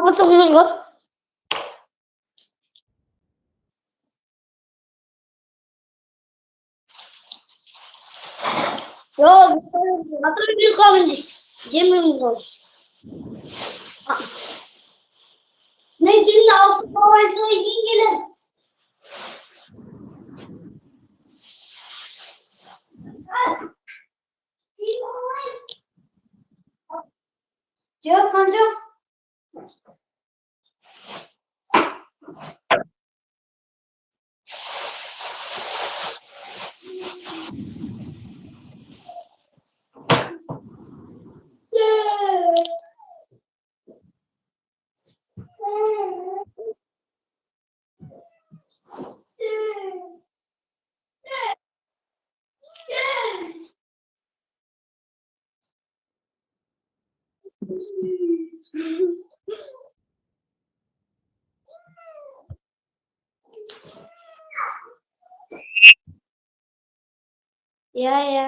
Masuk semua. Yo, atau lebih kau ni, jamming kau. नहीं गिनना उसको ऐसे ही गिन Jawab kan jawab. Ya ya.